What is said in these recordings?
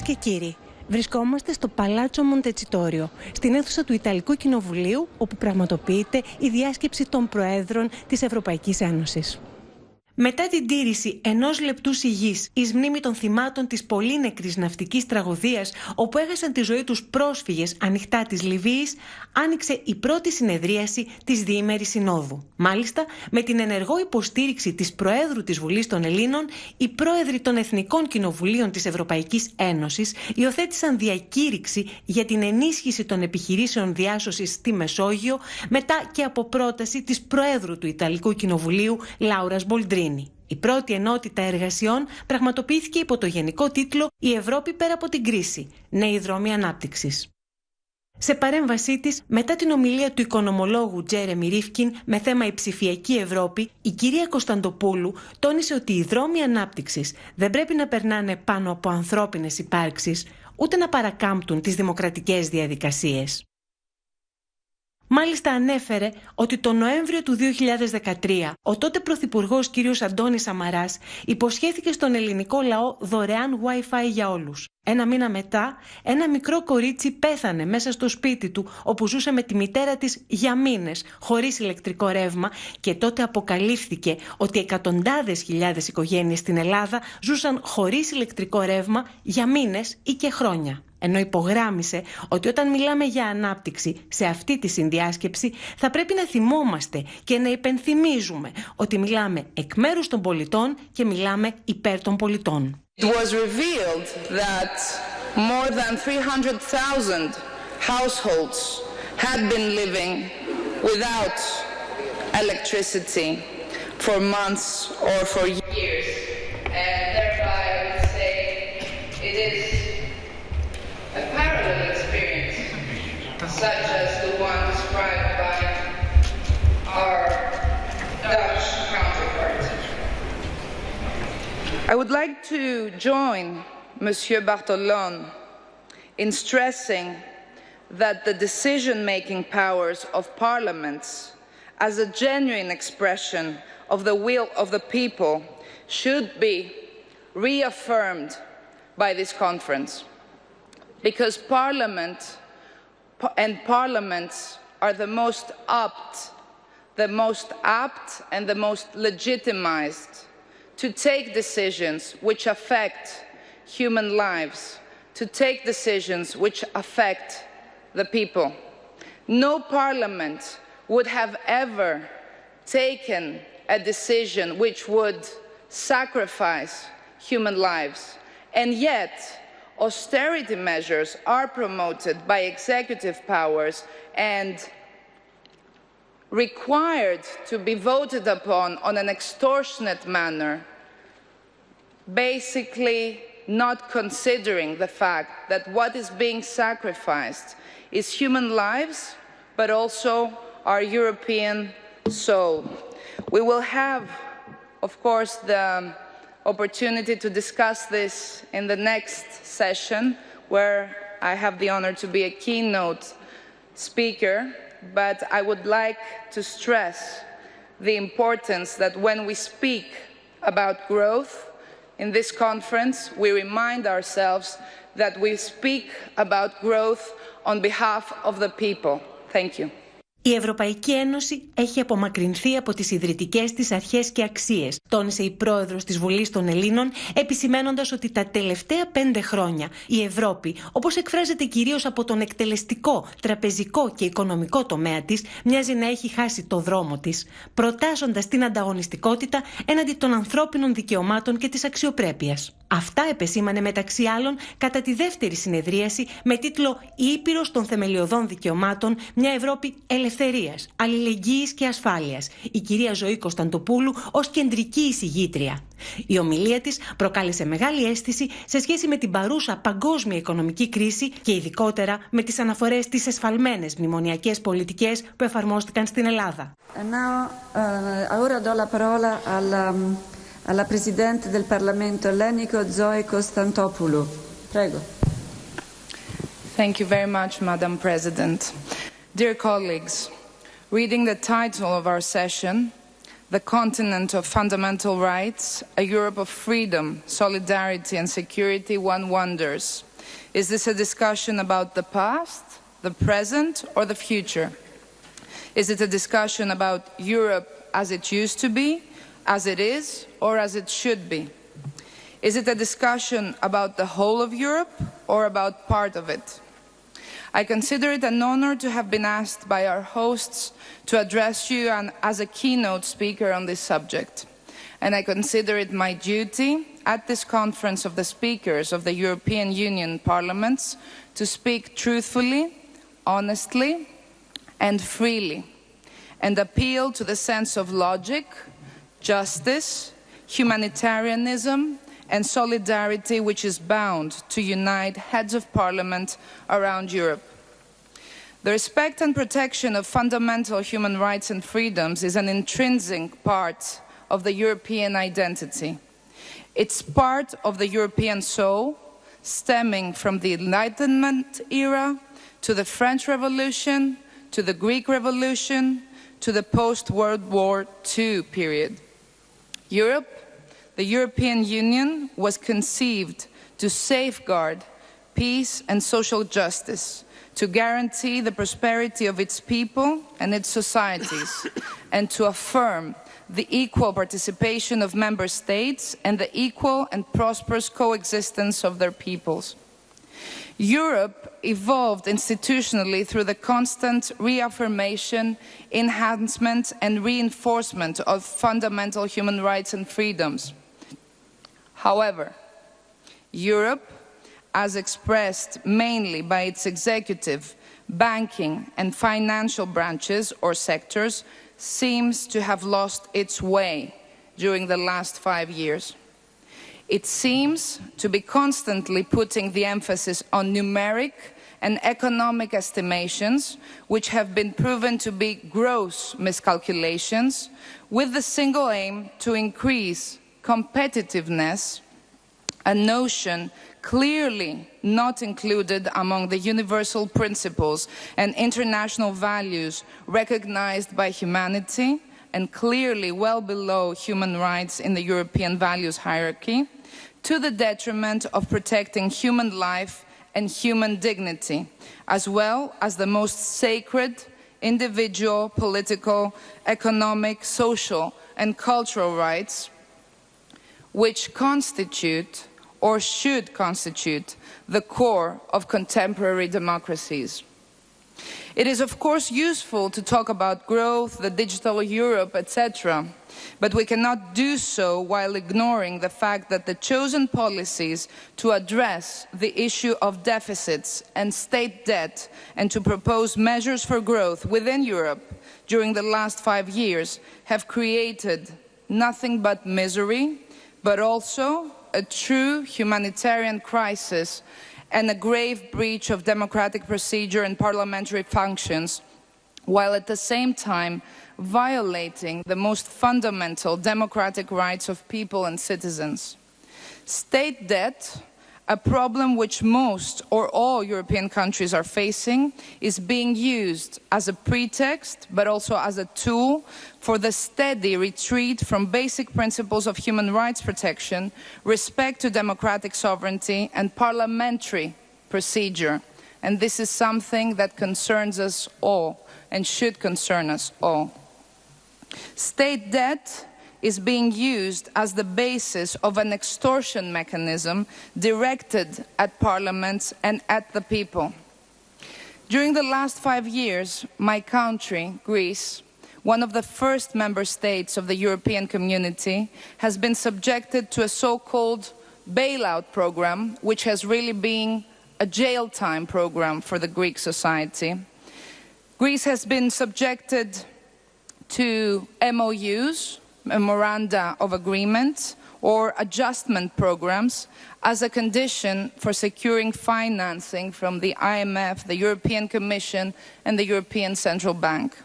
και κύριοι, βρισκόμαστε στο Παλάτσο Μοντετσιτόριο, στην αίθουσα του Ιταλικού Κοινοβουλίου, όπου πραγματοποιείται η Διάσκεψη των Προέδρων της Ευρωπαϊκής Ένωσης. Μετά την τήρηση ενός λεπτού σιγής εις μνήμη των θυμάτων της πολύ νεκρής ναυτικής τραγωδίας, όπου έχασαν τη ζωή τους πρόσφυγες ανοιχτά της Λιβύης, άνοιξε η πρώτη συνεδρίαση της Διήμερης Συνόδου. Μάλιστα, με την ενεργό υποστήριξη της Προέδρου της Βουλής των Ελλήνων, οι πρόεδροι των Εθνικών Κοινοβουλίων της Ευρωπαϊκής Ένωσης υιοθέτησαν διακήρυξη για την ενίσχυση των επιχειρήσεων διάσωσης στη Μεσόγειο, μετά και από πρόταση της Προέδρου του Ιταλικού Κοινοβουλίου, Λάουρας Μπολντρίνη. Η πρώτη ενότητα εργασιών πραγματοποιήθηκε υπό το γενικό τίτλο «Η Ευρώπη πέρα από την κρίση. Νέοι δρόμοι ανάπτυξης». Σε παρέμβασή της, μετά την ομιλία του οικονομολόγου Τζέρεμι Ρίφκιν με θέμα η ψηφιακή Ευρώπη, η κυρία Κωνσταντοπούλου τόνισε ότι οι δρόμοι ανάπτυξης δεν πρέπει να περνάνε πάνω από ανθρώπινες υπάρξεις, ούτε να παρακάμπτουν τις δημοκρατικές διαδικασίες. Μάλιστα ανέφερε ότι τον Νοέμβριο του 2013 ο τότε Πρωθυπουργός κ. Αντώνης Σαμαράς υποσχέθηκε στον ελληνικό λαό δωρεάν Wi-Fi για όλους. Ένα μήνα μετά, ένα μικρό κορίτσι πέθανε μέσα στο σπίτι του, όπου ζούσε με τη μητέρα της για μήνες, χωρίς ηλεκτρικό ρεύμα, και τότε αποκαλύφθηκε ότι εκατοντάδες χιλιάδες οικογένειες στην Ελλάδα ζούσαν χωρίς ηλεκτρικό ρεύμα για μήνες ή και χρόνια. Ενώ υπογράμμισε ότι όταν μιλάμε για ανάπτυξη σε αυτή τη συνδιάσκεψη θα πρέπει να θυμόμαστε και να υπενθυμίζουμε ότι μιλάμε εκ μέρους των πολιτών και μιλάμε υπέρ των πολιτών. It was revealed that more than 300,000 households had been living without electricity for months or for years. And thereby I would say it is a parallel experience, such as the one described by our Dutch counterpart. I would like to join Monsieur Bartolone in stressing that the decision-making powers of parliaments, as a genuine expression of the will of the people, should be reaffirmed by this conference. Because parliaments are the most apt and the most legitimized to take decisions which affect human lives, to take decisions which affect the people. No parliament would have ever taken a decision which would sacrifice human lives, and yet austerity measures are promoted by executive powers and required to be voted upon on an extortionate manner, basically not considering the fact that what is being sacrificed is human lives, but also our European soul. We will have, of course, the opportunity to discuss this in the next session, where I have the honor to be a keynote speaker, but I would like to stress the importance that when we speak about growth in this conference, we remind ourselves that we speak about growth on behalf of the people. Thank you. Η Ευρωπαϊκή Ένωση έχει απομακρυνθεί από τις ιδρυτικές της αρχές και αξίες, τόνισε η Πρόεδρος της Βουλής των Ελλήνων, επισημαίνοντας ότι τα τελευταία 5 χρόνια η Ευρώπη, όπως εκφράζεται κυρίως από τον εκτελεστικό, τραπεζικό και οικονομικό τομέα της, μοιάζει να έχει χάσει το δρόμο της, προτάσσοντας την ανταγωνιστικότητα έναντι των ανθρώπινων δικαιωμάτων και της αξιοπρέπειας. Αυτά επεσήμανε μεταξύ άλλων κατά τη δεύτερη συνεδρίαση με τίτλο «Η Ήπειρος των Θεμελιωδών Δικαιωμάτων, μια Ευρώπη ελευθερίας, αλληλεγγύης και ασφάλειας», η κυρία Ζωή Κωνσταντοπούλου ως κεντρική εισηγήτρια. Η ομιλία της προκάλεσε μεγάλη αίσθηση σε σχέση με την παρούσα παγκόσμια οικονομική κρίση και ειδικότερα με τις αναφορές στις εσφαλμένες μνημονιακές πολιτικές που εφαρμόστηκαν στην Ελλάδα. Ora do la parola alla Presidente del Parlamento ellenico Zoe Kostantopulu. Prego. Thank you very much, Madam President. Dear colleagues, reading the title of our session, The Continent of Fundamental Rights, a Europe of Freedom, Solidarity and Security, one wonders Is this a discussion about the past, the present, or the future? Is it a discussion about Europe as it used to be, as it is, or as it should be? Is it a discussion about the whole of Europe or about part of it? I consider it an honor to have been asked by our hosts to address you as a keynote speaker on this subject. And I consider it my duty at this conference of the speakers of the European Union parliaments to speak truthfully, honestly, and freely, and appeal to the sense of logic, justice, humanitarianism, and solidarity which is bound to unite heads of parliament around Europe. The respect and protection of fundamental human rights and freedoms is an intrinsic part of the European identity. It's part of the European soul, stemming from the Enlightenment era to the French Revolution, to the Greek Revolution, to the post-World War II period. Europe, the European Union, was conceived to safeguard peace and social justice, to guarantee the prosperity of its people and its societies, and to affirm the equal participation of member states and the equal and prosperous coexistence of their peoples. Europe evolved institutionally through the constant reaffirmation, enhancement, and reinforcement of fundamental human rights and freedoms. However, Europe, as expressed mainly by its executive, banking, and financial branches or sectors, seems to have lost its way during the last 5 years. It seems to be constantly putting the emphasis on numeric and economic estimations, which have been proven to be gross miscalculations, with the single aim to increase competitiveness, a notion clearly not included among the universal principles and international values recognized by humanity, and clearly well below human rights in the European values hierarchy, to the detriment of protecting human life and human dignity, as well as the most sacred individual, political, economic, social, and cultural rights, which constitute or should constitute the core of contemporary democracies. It is, of course, useful to talk about growth, the digital Europe, etc., but we cannot do so while ignoring the fact that the chosen policies to address the issue of deficits and state debt and to propose measures for growth within Europe during the last 5 years have created nothing but misery, but also a true humanitarian crisis and a grave breach of democratic procedure and parliamentary functions, while at the same time violating the most fundamental democratic rights of people and citizens. State debt, a problem which most or all European countries are facing, is being used as a pretext, but also as a tool for the steady retreat from basic principles of human rights protection, respect to democratic sovereignty, and parliamentary procedure. And this is something that concerns us all and should concern us all. State debt is being used as the basis of an extortion mechanism directed at parliaments and at the people. During the last 5 years, my country, Greece, one of the first member states of the European Community, has been subjected to a so-called bailout program, which has really been a jail time program for the Greek society. Greece has been subjected to MOUs, memoranda of agreement, or adjustment programs as a condition for securing financing from the IMF, the European Commission, and the European Central Bank.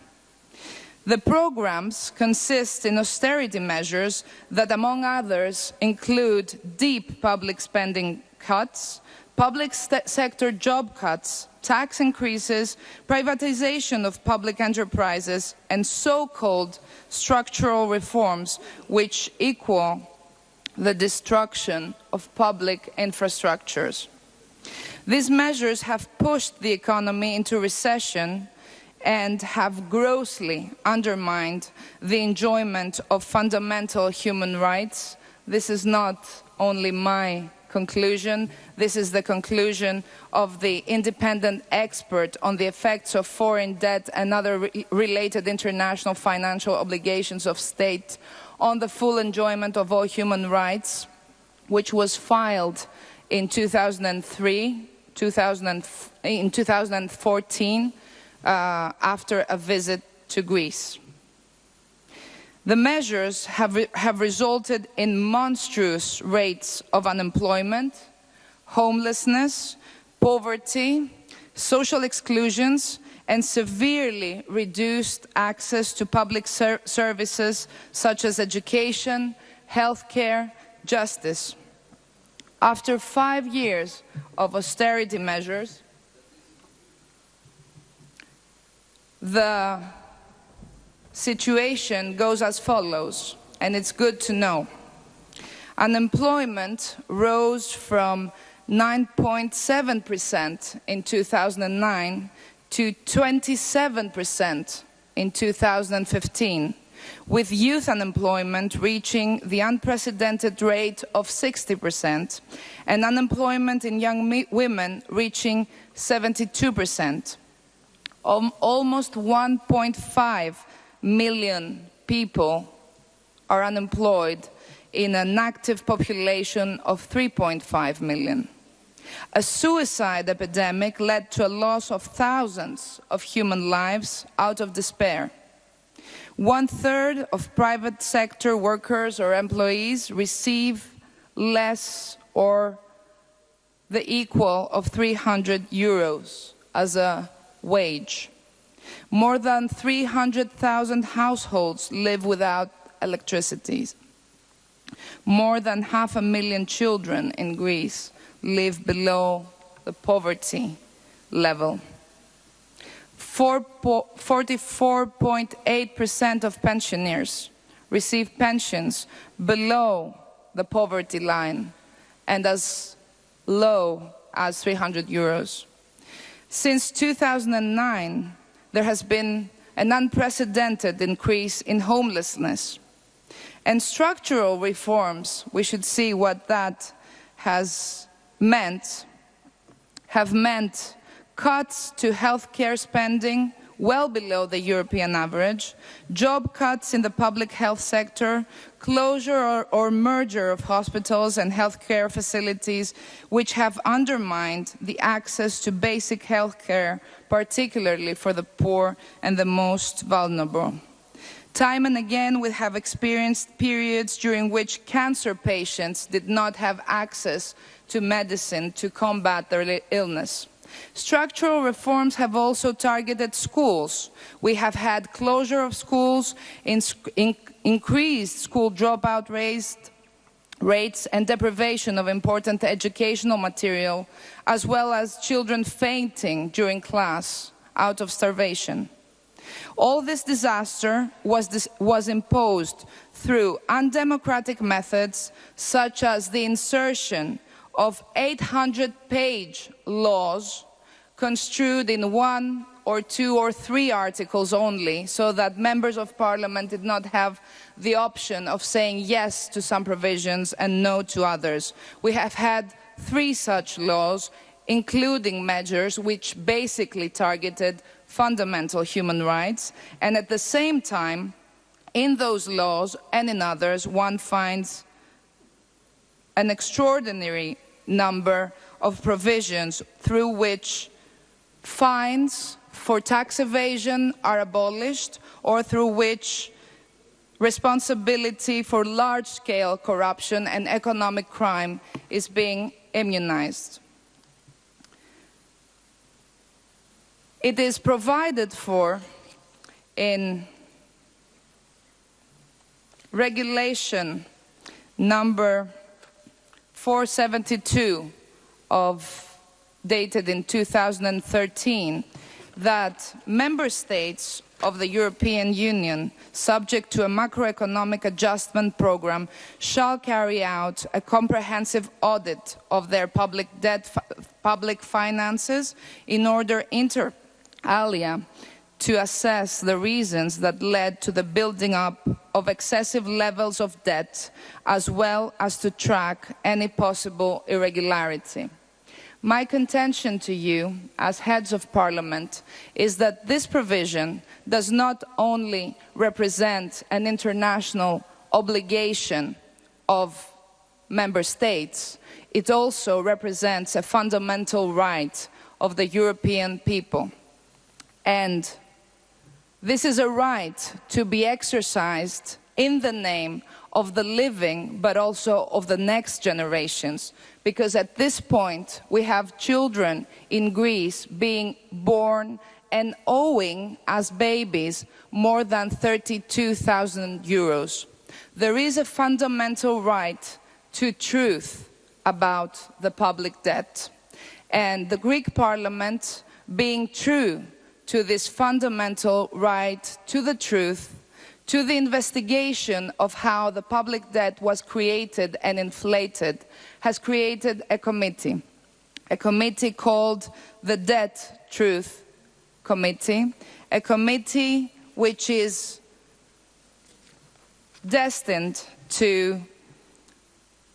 The programs consist in austerity measures that, among others, include deep public spending cuts, public sector job cuts, tax increases, privatization of public enterprises, and so-called structural reforms which equal the destruction of public infrastructures. These measures have pushed the economy into recession and have grossly undermined the enjoyment of fundamental human rights. This is not only my conclusion, this is the conclusion of the independent expert on the effects of foreign debt and other related international financial obligations of state on the full enjoyment of all human rights, which was filed in 2014 after a visit to Greece. The measures have resulted in monstrous rates of unemployment, homelessness, poverty, social exclusions, and severely reduced access to public services such as education, healthcare, justice. After 5 years of austerity measures, the situation goes as follows, and it's good to know. Unemployment rose from 9.7% in 2009 to 27% in 2015, with youth unemployment reaching the unprecedented rate of 60% and unemployment in young women reaching 72%. Almost 1.5 million people are unemployed in an active population of 3.5 million. A suicide epidemic led to a loss of thousands of human lives out of despair. 1/3 of private sector workers or employees receive less or the equal of 300 euros as a wage. More than 300,000 households live without electricity. More than 500,000 children in Greece live below the poverty level. 44.8% of pensioners receive pensions below the poverty line and as low as 300 euros. Since 2009, there has been an unprecedented increase in homelessness. And structural reforms, we should see what that has meant, have meant cuts to healthcare spending well below the European average, job cuts in the public health sector, closure or merger of hospitals and healthcare facilities, which have undermined the access to basic healthcare, particularly for the poor and the most vulnerable. Time and again, we have experienced periods during which cancer patients did not have access to medicine to combat their illness. Structural reforms have also targeted schools. We have had closure of schools, increased school dropout rates and deprivation of important educational material, as well as children fainting during class out of starvation. All this disaster was imposed through undemocratic methods, such as the insertion of 800-page laws construed in 1 or 2 or 3 articles only, so that members of parliament did not have the option of saying yes to some provisions and no to others. We have had 3 such laws, including measures which basically targeted fundamental human rights, and at the same time, in those laws and in others, one finds an extraordinary number of provisions through which fines for tax evasion are abolished, or through which responsibility for large-scale corruption and economic crime is being immunized. It is provided for in Regulation number 472 dated in 2013 that member states of the European Union, subject to a macroeconomic adjustment program, shall carry out a comprehensive audit of their public debt public finances in order inter alia to assess the reasons that led to the building up of excessive levels of debt, as well as to track any possible irregularity. My contention to you, as heads of parliament, is that this provision does not only represent an international obligation of member states, it also represents a fundamental right of the European people. And this is a right to be exercised in the name of the living, but also of the next generations. Because at this point, we have children in Greece being born and owing as babies more than 32,000 euros. There is a fundamental right to truth about the public debt. And the Greek Parliament, being true to this fundamental right to the truth, to the investigation of how the public debt was created and inflated, has created a committee called the Debt Truth Committee, a committee which is destined to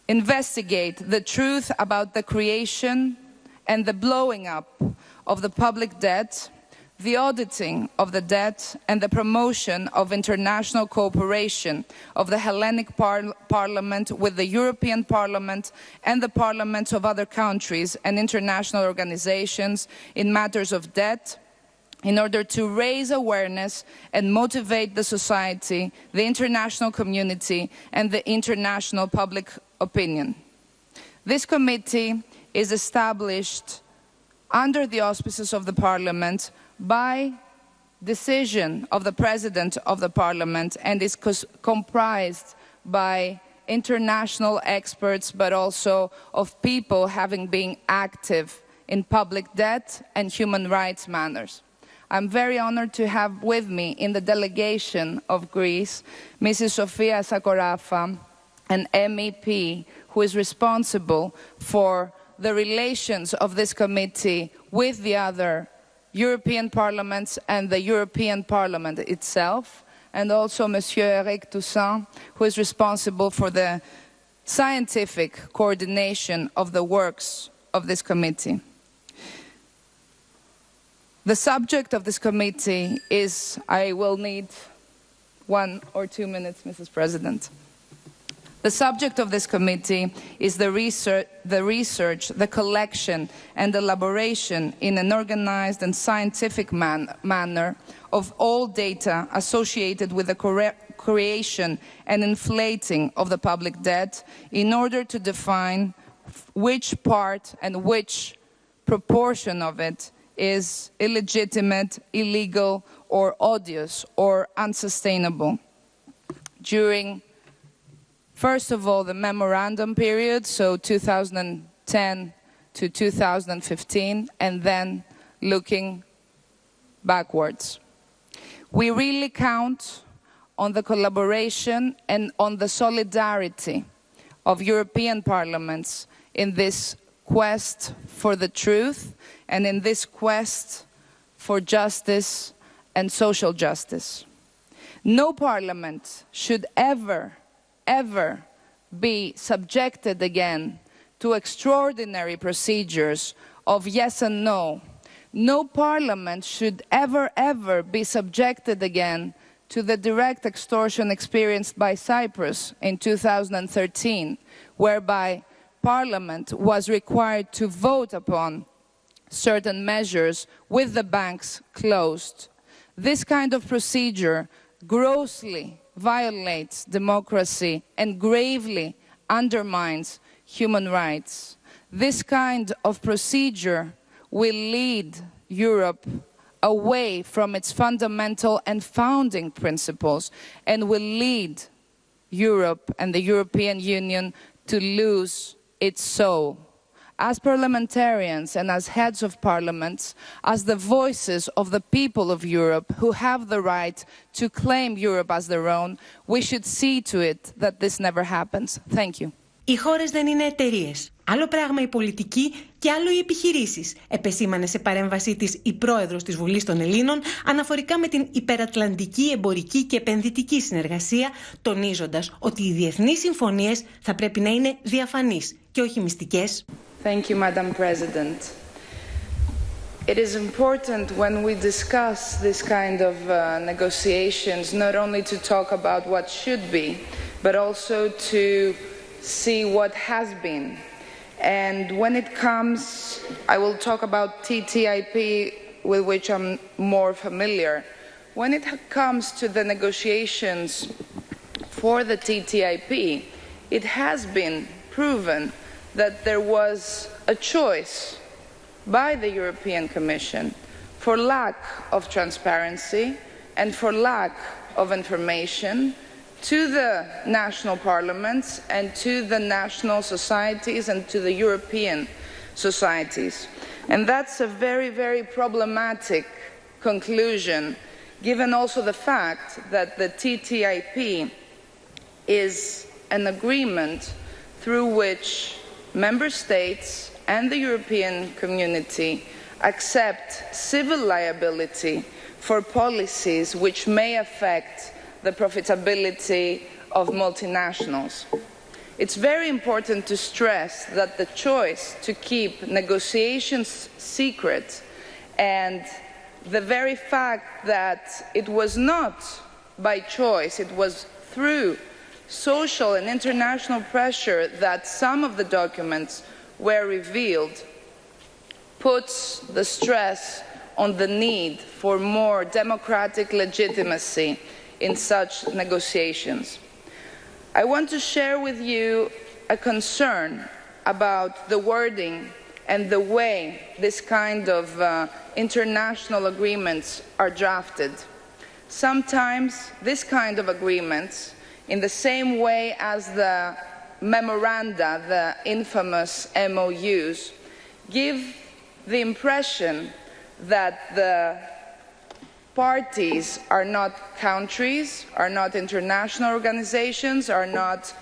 investigate the truth about the creation and the blowing up of the public debt, the auditing of the debt, and the promotion of international cooperation of the Hellenic Parliament with the European Parliament and the parliaments of other countries and international organizations in matters of debt, in order to raise awareness and motivate the society, the international community, and the international public opinion. This committee is established under the auspices of the Parliament by decision of the President of the Parliament, and is comprised by international experts, but also of people having been active in public debt and human rights matters. I'm very honored to have with me in the delegation of Greece, Mrs. Sofia Sakorafa, an MEP who is responsible for the relations of this committee with the other European parliaments and the European Parliament itself, and also Monsieur Eric Toussaint, who is responsible for the scientific coordination of the works of this committee. The subject of this committee is, I will need 1 or 2 minutes, Mrs. President. The subject of this committee is the research, the collection and elaboration in an organized and scientific manner of all data associated with the creation and inflating of the public debt, in order to define which part and which proportion of it is illegitimate, illegal, or odious, or unsustainable. During, first of all, the memorandum period, so 2010 to 2015, and then looking backwards. We really count on the collaboration and on the solidarity of European parliaments in this quest for the truth and in this quest for justice and social justice. No parliament should ever be subjected again to extraordinary procedures of yes and no. No parliament should ever be subjected again to the direct extortion experienced by Cyprus in 2013, whereby Parliament was required to vote upon certain measures with the banks closed. This kind of procedure grossly violates democracy and gravely undermines human rights. This kind of procedure will lead Europe away from its fundamental and founding principles, and will lead Europe and the European Union to lose its soul. As parliamentarians and as heads of parliaments, as the voices of the people of Europe who have the right to claim Europe as their own, we should see to it that this never happens. Thank you. Οι χώρες δεν είναι εταιρείες. Άλλο πράγμα η πολιτική και άλλο οι επιχειρήσεις, επεσήμανε σε παρέμβασή της η Πρόεδρος της Βουλής των Ελλήνων αναφορικά με την υπερατλαντική εμπορική και επενδυτική συνεργασία, τονίζοντας ότι οι διεθνείς συμφωνίες θα πρέπει να είναι διαφανείς και όχι μυστικές. Thank you, Madam President. It is important when we discuss this kind of negotiations not only to talk about what should be, but also to see what has been. And when it comes, I will talk about TTIP, with which I'm more familiar. When it comes to the negotiations for the TTIP, it has been proven that there was a choice by the European Commission for lack of transparency and for lack of information to the national parliaments and to the national societies and to the European societies. And that's a very, very problematic conclusion, given also the fact that the TTIP is an agreement through which member states and the European community accept civil liability for policies which may affect the profitability of multinationals. It's very important to stress that the choice to keep negotiations secret and the very fact that it was not by choice, it was through social and international pressure that some of the documents were revealed, puts the stress on the need for more democratic legitimacy in such negotiations. I want to share with you a concern about the wording and the way this kind of international agreements are drafted. Sometimes this kind of agreements, in the same way as the memoranda, the infamous MOUs, give the impression that the parties are not countries, are not international organizations, are not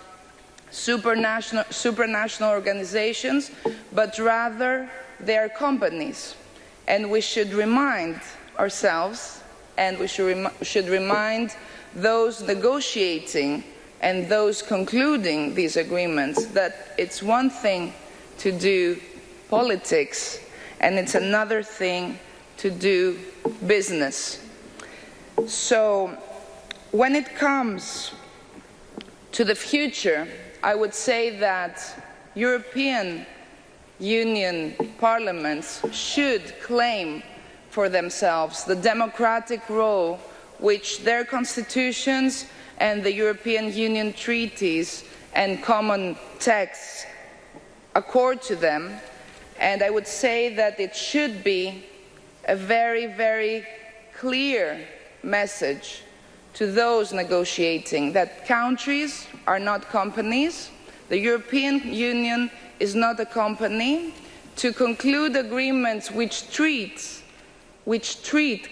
supranational organizations, but rather they are companies. And we should remind ourselves, and we should remind those negotiating and those concluding these agreements that it's one thing to do politics and it's another thing to do business. So when it comes to the future, I would say that European Union parliaments should claim for themselves the democratic role which their constitutions and the European Union treaties and common texts accord to them. And I would say that it should be a very, very clear message to those negotiating that countries are not companies. The European Union is not a company. To conclude agreements which treat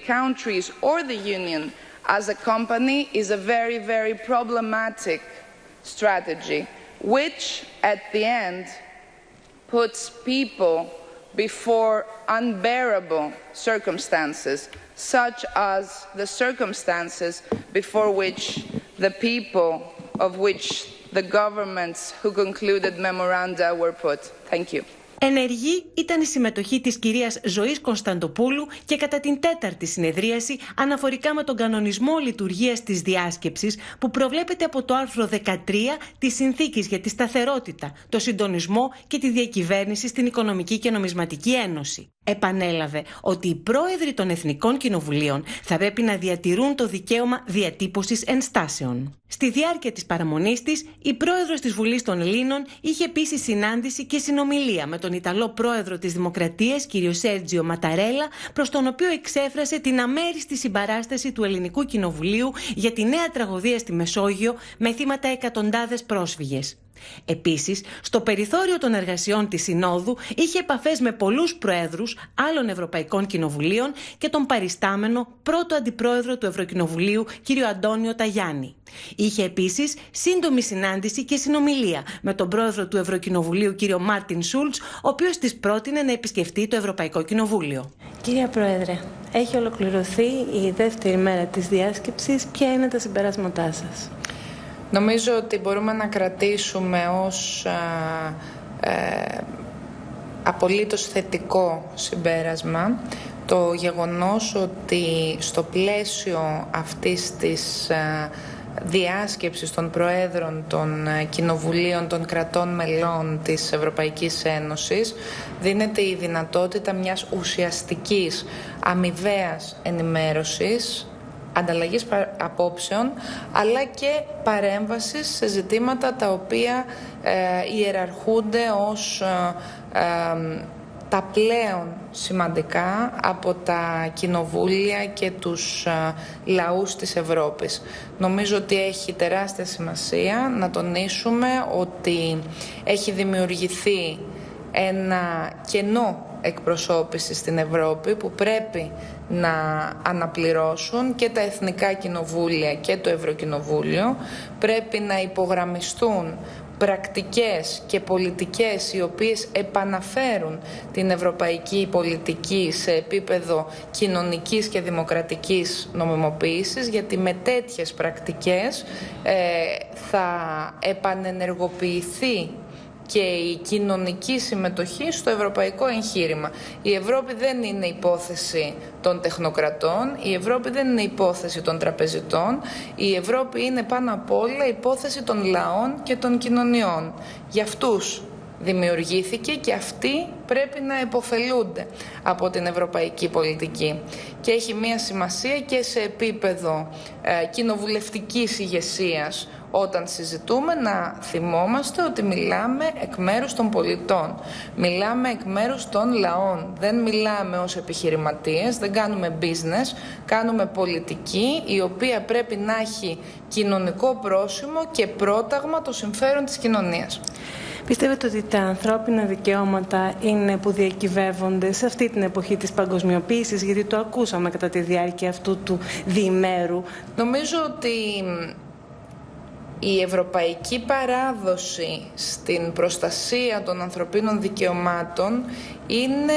countries or the Union as a company is a very, very problematic strategy, which at the end puts people before unbearable circumstances, such as the circumstances before which the people of which the governments who concluded memoranda were put. Thank you. Ενεργή ήταν η συμμετοχή της κυρίας Ζωής Κωνσταντοπούλου και κατά την τέταρτη συνεδρίαση αναφορικά με τον κανονισμό λειτουργίας της διάσκεψης που προβλέπεται από το άρθρο 13 της Συνθήκης για τη Σταθερότητα, το συντονισμό και τη διακυβέρνηση στην Οικονομική και Νομισματική Ένωση. Επανέλαβε ότι οι πρόεδροι των Εθνικών Κοινοβουλίων θα πρέπει να διατηρούν το δικαίωμα διατύπωσης ενστάσεων. Στη διάρκεια της παραμονής της, η πρόεδρος της Βουλής των Ελλήνων είχε επίσης συνάντηση και συνομιλία με τον Ιταλό πρόεδρο της Δημοκρατίας, κ. Σέρτζιο Ματαρέλα, προς τον οποίο εξέφρασε την αμέριστη συμπαράσταση του Ελληνικού Κοινοβουλίου για τη νέα τραγωδία στη Μεσόγειο με θύματα εκατοντάδες πρόσφυγες. Επίσης, στο περιθώριο των εργασιών της Συνόδου είχε επαφές με πολλούς προέδρους άλλων Ευρωπαϊκών Κοινοβουλίων και τον παριστάμενο πρώτο αντιπρόεδρο του Ευρωκοινοβουλίου, κύριο Αντώνιο Ταγιάννη. Είχε επίσης σύντομη συνάντηση και συνομιλία με τον πρόεδρο του Ευρωκοινοβουλίου, κύριο Μάρτιν Σούλτς, ο οποίος της πρότεινε να επισκεφτεί το Ευρωπαϊκό Κοινοβούλιο. Κυρία Πρόεδρε, έχει ολοκληρωθεί η δεύτερη μέρα της διάσκεψης. Ποια είναι τα συμπεράσματά σας? Νομίζω ότι μπορούμε να κρατήσουμε ως απολύτως θετικό συμπέρασμα το γεγονός ότι στο πλαίσιο αυτής της διάσκεψης των Προέδρων των Κοινοβουλίων των κρατών μελών της Ευρωπαϊκής Ένωσης δίνεται η δυνατότητα μιας ουσιαστικής αμοιβαίας ενημέρωσης, ανταλλαγής απόψεων, αλλά και παρέμβασης σε ζητήματα τα οποία ιεραρχούνται ως τα πλέον σημαντικά από τα κοινοβούλια και τους λαούς της Ευρώπης. Νομίζω ότι έχει τεράστια σημασία να τονίσουμε ότι έχει δημιουργηθεί ένα κενό εκπροσώπηση στην Ευρώπη που πρέπει να αναπληρώσουν και τα Εθνικά Κοινοβούλια και το Ευρωκοινοβούλιο. Πρέπει να υπογραμμιστούν πρακτικές και πολιτικές οι οποίες επαναφέρουν την ευρωπαϊκή πολιτική σε επίπεδο κοινωνικής και δημοκρατικής νομιμοποίησης, γιατί με τέτοιες πρακτικές θα επανενεργοποιηθεί και η κοινωνική συμμετοχή στο ευρωπαϊκό εγχείρημα. Η Ευρώπη δεν είναι υπόθεση των τεχνοκρατών, η Ευρώπη δεν είναι υπόθεση των τραπεζιτών, η Ευρώπη είναι πάνω απ' όλα υπόθεση των λαών και των κοινωνιών. Για αυτούς δημιουργήθηκε και αυτοί πρέπει να επωφελούνται από την ευρωπαϊκή πολιτική. Και έχει μία σημασία και σε επίπεδο κοινοβουλευτικής ηγεσίας, όταν συζητούμε να θυμόμαστε ότι μιλάμε εκ μέρους των πολιτών, μιλάμε εκ μέρους των λαών, δεν μιλάμε ως επιχειρηματίες, δεν κάνουμε business, κάνουμε πολιτική η οποία πρέπει να έχει κοινωνικό πρόσημο και πρόταγμα το συμφέρον της κοινωνίας. Πιστεύετε ότι τα ανθρώπινα δικαιώματα είναι που διακυβεύονται σε αυτή την εποχή της παγκοσμιοποίησης, γιατί το ακούσαμε κατά τη διάρκεια αυτού του διημέρου? Νομίζω ότι η ευρωπαϊκή παράδοση στην προστασία των ανθρωπίνων δικαιωμάτων είναι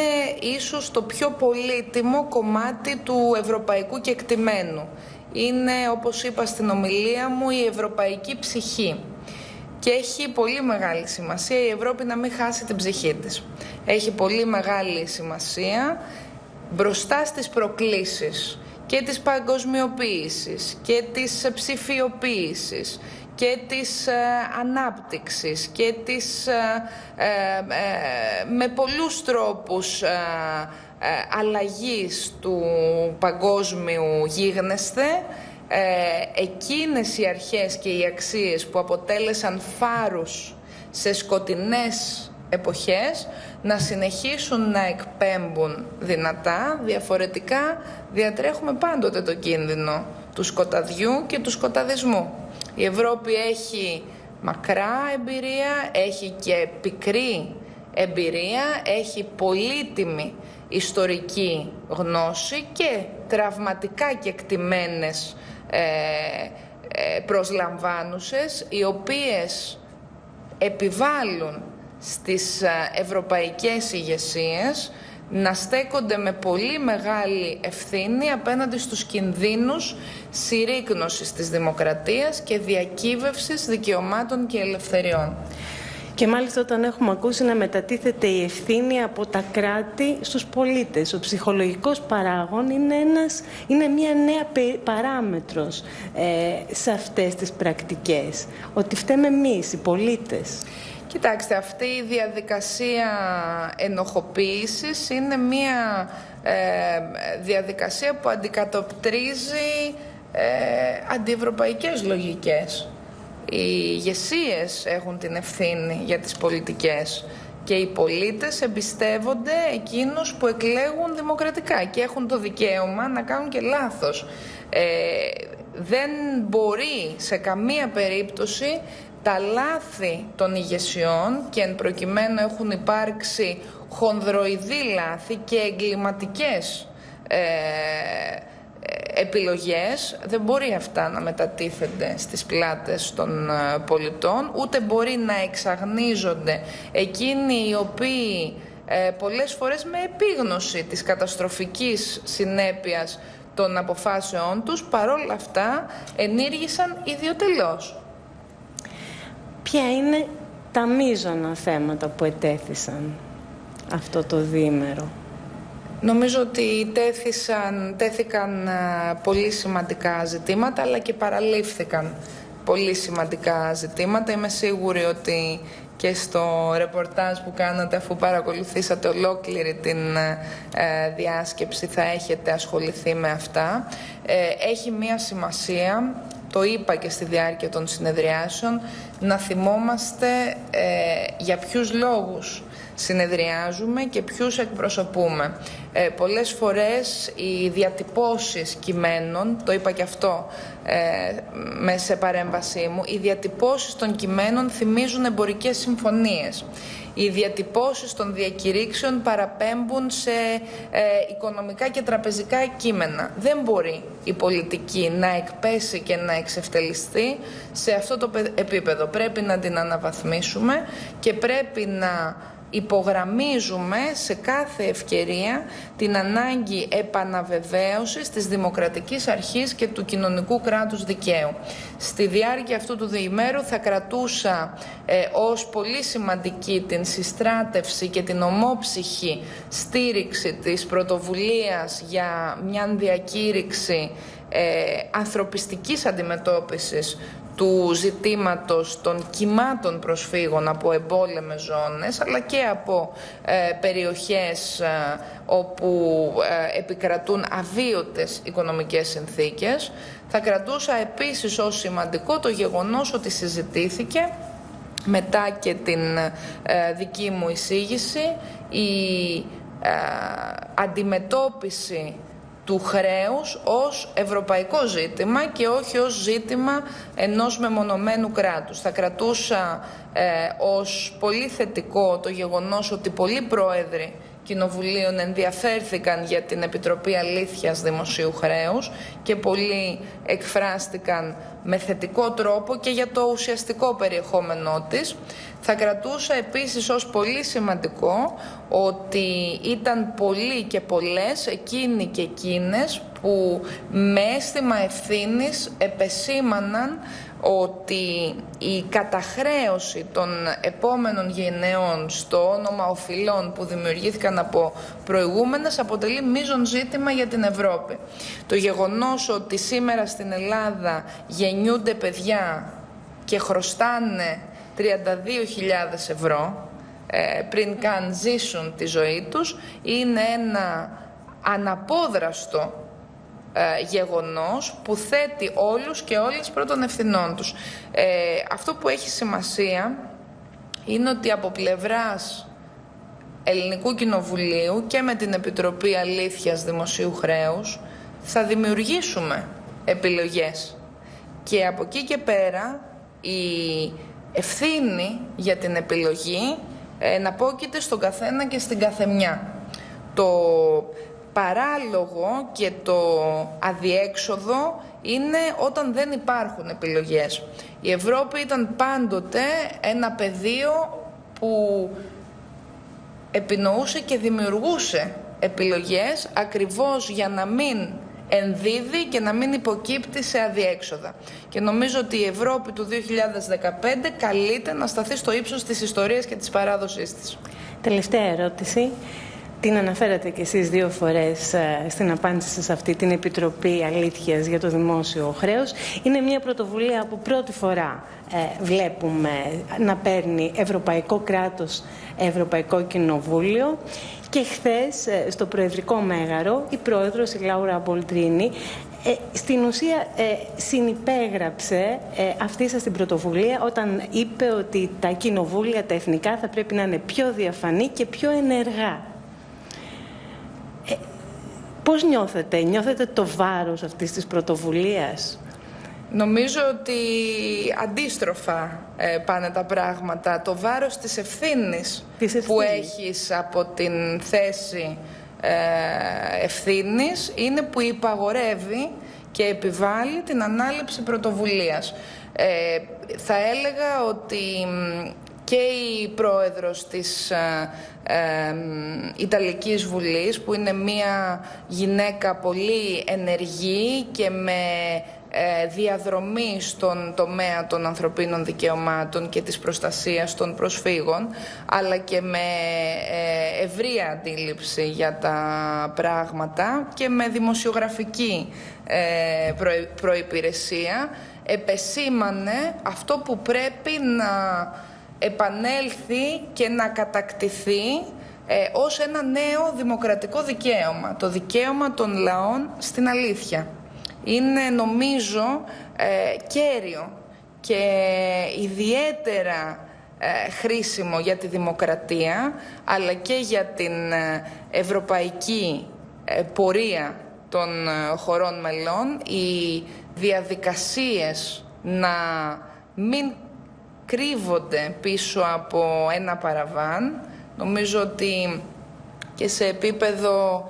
ίσως το πιο πολύτιμο κομμάτι του ευρωπαϊκού κεκτημένου. Είναι, όπως είπα στην ομιλία μου, η ευρωπαϊκή ψυχή. Και έχει πολύ μεγάλη σημασία η Ευρώπη να μην χάσει την ψυχή της. Έχει πολύ μεγάλη σημασία μπροστά στις προκλήσεις και της παγκοσμιοποίησης και της ψηφιοποίησης και της ανάπτυξης και της με πολλούς τρόπους αλλαγής του παγκόσμιου γίγνεσθε, εκείνες οι αρχές και οι αξίες που αποτέλεσαν φάρους σε σκοτεινές εποχές να συνεχίσουν να εκπέμπουν δυνατά. Διαφορετικά διατρέχουμε πάντοτε το κίνδυνο του σκοταδιού και του σκοταδισμού. Η Ευρώπη έχει μακρά εμπειρία, έχει και πικρή εμπειρία, έχει πολύτιμη ιστορική γνώση και τραυματικά κεκτημένες προσλαμβάνουσες, οι οποίες επιβάλλουν στις ευρωπαϊκές ηγεσίες να στέκονται με πολύ μεγάλη ευθύνη απέναντι στους κινδύνους συρρίκνωσης της δημοκρατίας και διακύβευσης δικαιωμάτων και ελευθεριών. Και μάλιστα όταν έχουμε ακούσει να μετατίθεται η ευθύνη από τα κράτη στους πολίτες. Ο ψυχολογικός παράγων είναι μια νέα παράμετρος σε αυτές τις πρακτικές. Ότι φταίμε εμείς, οι πολίτες. Κοιτάξτε, αυτή η διαδικασία ενοχοποίησης είναι μια διαδικασία που αντικατοπτρίζει αντιευρωπαϊκές λογικές. Οι ηγεσίες έχουν την ευθύνη για τις πολιτικές και οι πολίτες εμπιστεύονται εκείνους που εκλέγουν δημοκρατικά και έχουν το δικαίωμα να κάνουν και λάθος. Δεν μπορεί σε καμία περίπτωση τα λάθη των ηγεσιών, και εν προκειμένου έχουν υπάρξει χονδροειδή λάθη και εγκληματικές επιλογές, δεν μπορεί αυτά να μετατίθενται στις πλάτες των πολιτών, ούτε μπορεί να εξαγνίζονται εκείνοι οι οποίοι πολλές φορές με επίγνωση της καταστροφικής συνέπειας των αποφάσεών τους, παρόλα αυτά ενήργησαν ιδιωτελώς. Ποια είναι τα μείζωνα θέματα που ετέθησαν αυτό το διήμερο? Νομίζω ότι τέθηκαν πολύ σημαντικά ζητήματα, αλλά και παραλήφθηκαν πολύ σημαντικά ζητήματα. Είμαι σίγουρη ότι και στο ρεπορτάζ που κάνατε, αφού παρακολουθήσατε ολόκληρη την διάσκεψη, θα έχετε ασχοληθεί με αυτά. Έχει μία σημασία, το είπα και στη διάρκεια των συνεδριάσεων, να θυμόμαστε για ποιους λόγους συνεδριάζουμε και ποιους εκπροσωπούμε. Πολλές φορές οι διατυπώσεις κειμένων, το είπα και αυτό μέσα σε παρέμβασή μου, οι διατυπώσεις των κειμένων θυμίζουν εμπορικές συμφωνίες. Οι διατυπώσεις των διακηρύξεων παραπέμπουν σε οικονομικά και τραπεζικά κείμενα. Δεν μπορεί η πολιτική να εκπέσει και να εξευτελιστεί σε αυτό το επίπεδο. Πρέπει να την αναβαθμίσουμε και πρέπει να υπογραμμίζουμε σε κάθε ευκαιρία την ανάγκη επαναβεβαίωσης της δημοκρατικής αρχής και του κοινωνικού κράτους δικαίου. Στη διάρκεια αυτού του διημέρου θα κρατούσα ως πολύ σημαντική την συστράτευση και την ομόψυχη στήριξη της πρωτοβουλίας για μια διακήρυξη ανθρωπιστικής αντιμετώπισης του ζητήματος των κυμάτων προσφύγων από εμπόλεμες ζώνες, αλλά και από περιοχές όπου επικρατούν αβίωτες οικονομικές συνθήκες. Θα κρατούσα επίσης ως σημαντικό το γεγονός ότι συζητήθηκε μετά και την δική μου εισήγηση η αντιμετώπιση του χρέους ως ευρωπαϊκό ζήτημα και όχι ως ζήτημα ενός μεμονωμένου κράτους. Θα κρατούσα ως πολύ θετικό το γεγονός ότι πολλοί πρόεδροι κοινοβουλίων ενδιαφέρθηκαν για την Επιτροπή Αλήθειας Δημοσίου Χρέους και πολλοί εκφράστηκαν με θετικό τρόπο και για το ουσιαστικό περιεχόμενό της. Θα κρατούσα επίσης ως πολύ σημαντικό ότι ήταν πολλοί και πολλές εκείνοι και εκείνες που με αίσθημα ευθύνης επεσήμαναν ότι η καταχρέωση των επόμενων γενεών στο όνομα οφειλών που δημιουργήθηκαν από προηγούμενες αποτελεί μείζον ζήτημα για την Ευρώπη. Το γεγονός ότι σήμερα στην Ελλάδα γεννιούνται παιδιά και χρωστάνε 32.000 ευρώ πριν καν ζήσουν τη ζωή τους είναι ένα αναπόδραστο γεγονός που θέτει όλους και όλες πρώτων ευθυνών τους. Αυτό που έχει σημασία είναι ότι από πλευράς Ελληνικού Κοινοβουλίου και με την Επιτροπή Αλήθειας Δημοσίου Χρέους θα δημιουργήσουμε επιλογές και από εκεί και πέρα η ευθύνη για την επιλογή εναπόκειται στον καθένα και στην καθεμιά. Το παράλογο και το αδιέξοδο είναι όταν δεν υπάρχουν επιλογές. Η Ευρώπη ήταν πάντοτε ένα πεδίο που επινοούσε και δημιουργούσε επιλογές ακριβώς για να μην ενδίδει και να μην υποκύπτει σε αδιέξοδα. Και νομίζω ότι η Ευρώπη του 2015 καλείται να σταθεί στο ύψος της ιστορίας και της παράδοσής της. Τελευταία ερώτηση. Την αναφέρατε και εσείς 2 φορές στην απάντηση σε αυτή την Επιτροπή Αλήθειας για το Δημόσιο Χρέος. Είναι μια πρωτοβουλία που πρώτη φορά βλέπουμε να παίρνει ευρωπαϊκό κράτος, Ευρωπαϊκό Κοινοβούλιο. Και χθες στο Προεδρικό Μέγαρο η Πρόεδρος, η Λάουρα Μπολτρίνη, στην ουσία συνυπέγραψε αυτή σας την πρωτοβουλία όταν είπε ότι τα κοινοβούλια, τα εθνικά, θα πρέπει να είναι πιο διαφανή και πιο ενεργά. Πώς νιώθετε το βάρος αυτής της πρωτοβουλίας? Νομίζω ότι αντίστροφα πάνε τα πράγματα. Το βάρος της ευθύνης που έχεις από την θέση ευθύνης είναι που υπαγορεύει και επιβάλλει την ανάληψη πρωτοβουλίας. Θα έλεγα ότι και η Πρόεδρος της Ιταλικής Βουλής, που είναι μια γυναίκα πολύ ενεργή και με διαδρομή στον τομέα των ανθρωπίνων δικαιωμάτων και της προστασίας των προσφύγων, αλλά και με ευρεία αντίληψη για τα πράγματα και με δημοσιογραφική προϋπηρεσία, επεσήμανε αυτό που πρέπει να επανέλθει και να κατακτηθεί ως ένα νέο δημοκρατικό δικαίωμα, το δικαίωμα των λαών στην αλήθεια. Είναι, νομίζω, κέριο και ιδιαίτερα χρήσιμο για τη δημοκρατία, αλλά και για την ευρωπαϊκή πορεία των χωρών μελών, οι διαδικασίες να μην κρύβονται πίσω από ένα παραβάν. Νομίζω ότι και σε επίπεδο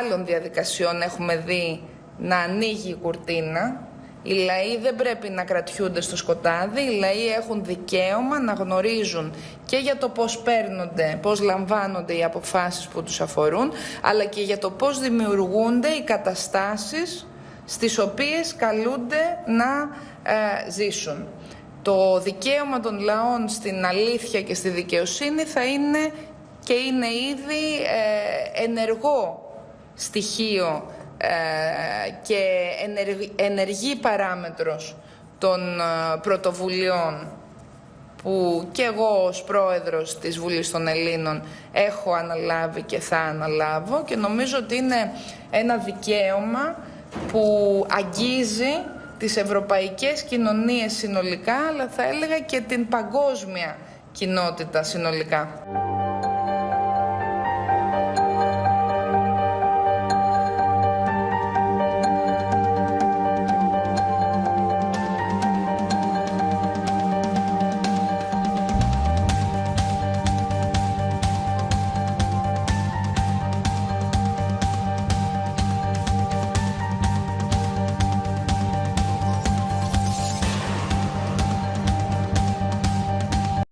άλλων διαδικασιών έχουμε δει να ανοίγει η κουρτίνα. Οι λαοί δεν πρέπει να κρατιούνται στο σκοτάδι, οι λαοί έχουν δικαίωμα να γνωρίζουν και για το πώς παίρνονται, πώς λαμβάνονται οι αποφάσεις που τους αφορούν, αλλά και για το πώς δημιουργούνται οι καταστάσεις στις οποίες καλούνται να ζήσουν. Το δικαίωμα των λαών στην αλήθεια και στη δικαιοσύνη θα είναι και είναι ήδη ενεργό στοιχείο και ενεργή παράμετρος των πρωτοβουλειών που και εγώ ως Πρόεδρος της Βουλής των Ελλήνων έχω αναλάβει και θα αναλάβω, και νομίζω ότι είναι ένα δικαίωμα που αγγίζει τις ευρωπαϊκές κοινωνίες συνολικά, αλλά θα έλεγα και την παγκόσμια κοινότητα συνολικά.